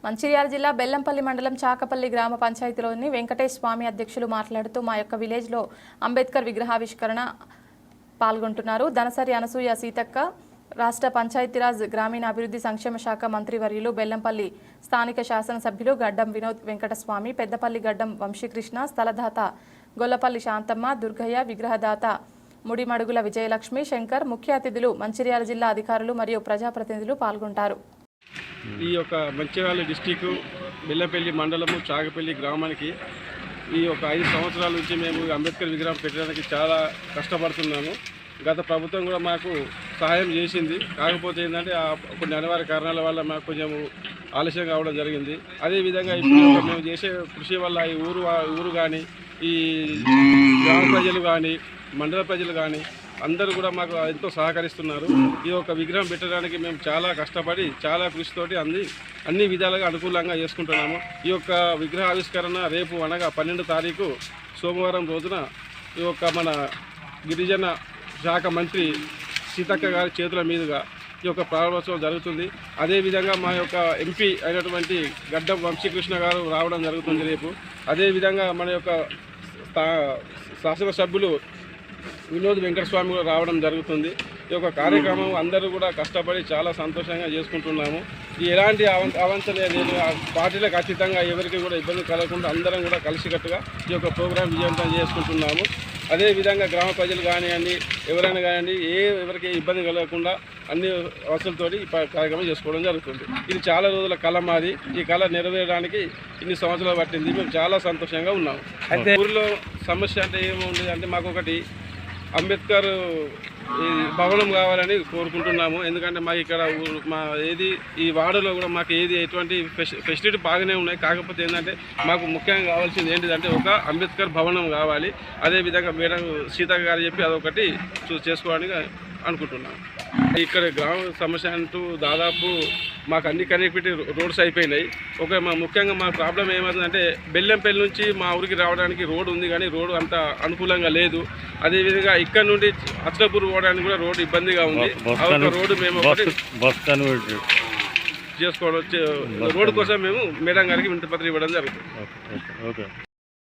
మంచిర్యాల జిల్లా బెల్లంపల్లి మండలం చాకపల్లి గ్రామ పంచాయతీలోని వెంకటేష్ స్వామి అధ్యక్షులు మాట్లాడుతూ మా యొక్క విలేజ్లో అంబేద్కర్ విగ్రహావిష్కరణ పాల్గొంటున్నారు. దనసరి అనసూయ సీతక్క రాష్ట్ర పంచాయతీరాజ్ గ్రామీణాభివృద్ధి సంక్షేమ శాఖ మంత్రివర్యులు, బెల్లంపల్లి స్థానిక శాసనసభ్యులు గడ్డం వినోద్ వెంకటస్వామి, పెద్దపల్లి గడ్డం వంశీకృష్ణ, స్థలదాత గొల్లపల్లి శాంతమ్మ, దుర్గయ్య, విగ్రహదాత ముడిమడుగుల విజయలక్ష్మి, శంకర్, ముఖ్య అతిథులు మంచిర్యాల జిల్లా అధికారులు మరియు ప్రజాప్రతినిధులు పాల్గొంటారు. ఈ యొక్క మంచిర్యాల డిస్టిక్ బెల్లంపల్లి మండలము చాకపల్లి గ్రామానికి ఈ యొక్క 5 సంవత్సరాల నుంచి మేము అంబేద్కర్ విగ్రహం పెట్టడానికి చాలా కష్టపడుతున్నాము. గత ప్రభుత్వం కూడా మాకు సహాయం చేసింది. కాకపోతే ఏంటంటే కొన్ని అనివార్య కారణాల వల్ల మాకు కొంచెం ఆలస్యం కావడం జరిగింది. అదేవిధంగా ఇప్పుడు మేము చేసే కృషి వల్ల ఈ ఊరు కానీ, ఈ గ్రామ ప్రజలు కానీ, మండల ప్రజలు కానీ అందరూ కూడా మాకు ఎంతో సహకరిస్తున్నారు. ఈ యొక్క విగ్రహం పెట్టడానికి మేము చాలా కష్టపడి చాలా కృషితోటి అన్ని విధాలుగా అనుకూలంగా చేసుకుంటున్నాము. ఈ యొక్క విగ్రహ ఆవిష్కరణ రేపు అనగా 12వ తారీఖు సోమవారం రోజున ఈ యొక్క మన గిరిజన శాఖ మంత్రి సీతక్క గారి చేతుల మీదుగా ఈ యొక్క ప్రారంభోత్సవం జరుగుతుంది. అదేవిధంగా మా యొక్క ఎంపీ అయినటువంటి గడ్డం వంశీకృష్ణ గారు రావడం జరుగుతుంది రేపు. అదేవిధంగా మన యొక్క శాసనసభ్యులు వినోద్ వెంకటస్వామి కూడా రావడం జరుగుతుంది. ఈ యొక్క కార్యక్రమం అందరూ కూడా కష్టపడి చాలా సంతోషంగా చేసుకుంటున్నాము. ఎలాంటి అవంచనే లేదు, పార్టీలకు అతీతంగా ఎవరికి కూడా ఇబ్బంది కలగకుండా అందరం కూడా కలిసికట్టుగా ఈ యొక్క ప్రోగ్రాం విజయవంతం చేసుకుంటున్నాము. అదేవిధంగా గ్రామ ప్రజలు కానివ్వండి, ఎవరైనా కానివ్వండి, ఎవరికి ఇబ్బంది కలగకుండా అన్ని వసతులతో ఈ కార్యక్రమం చేసుకోవడం జరుగుతుంది. ఇది చాలా రోజుల కళ మాది. ఈ కళ నెరవేరడానికి ఇన్ని సంవత్సరాలు పట్టింది. మేము చాలా సంతోషంగా ఉన్నాము. అయితే ఊరిలో సమస్య అంటే ఏముంది అంటే మాకు ఒకటి అంబేద్కర్ భవనం కావాలని కోరుకుంటున్నాము. ఎందుకంటే మాకు ఇక్కడ ఈ వార్డులో కూడా మాకు ఎటువంటి ఫెసిలిటీ బాగానే ఉన్నాయి. కాకపోతే ఏంటంటే మాకు ముఖ్యంగా కావాల్సింది ఏంటిదంటే ఒక అంబేద్కర్ భవనం కావాలి. అదేవిధంగా మేడం సీతక్క గారు చెప్పి అదొకటి చేసుకోవడానికి అనుకుంటున్నాము. ఇక్కడ గ్రామ సమస్య అంటూ దాదాపు మాకు అన్ని కనెక్టివిటీ రోడ్స్ అయిపోయినాయి. ముఖ్యంగా మా ప్రాబ్లం ఏమవుతుందంటే బెల్లంపల్లి నుంచి మా ఊరికి రావడానికి రోడ్డు ఉంది, కానీ రోడ్డు అంత అనుకూలంగా లేదు. అదేవిధంగా ఇక్కడ నుండి అచ్చలపూర్ పోవడానికి కూడా రోడ్డు ఇబ్బందిగా ఉంది. రోడ్డు మేము చేసుకోవడం రోడ్డు కోసం మేము మేడం గారికి వినతి పత్రం ఇవ్వడం జరుగుతుంది.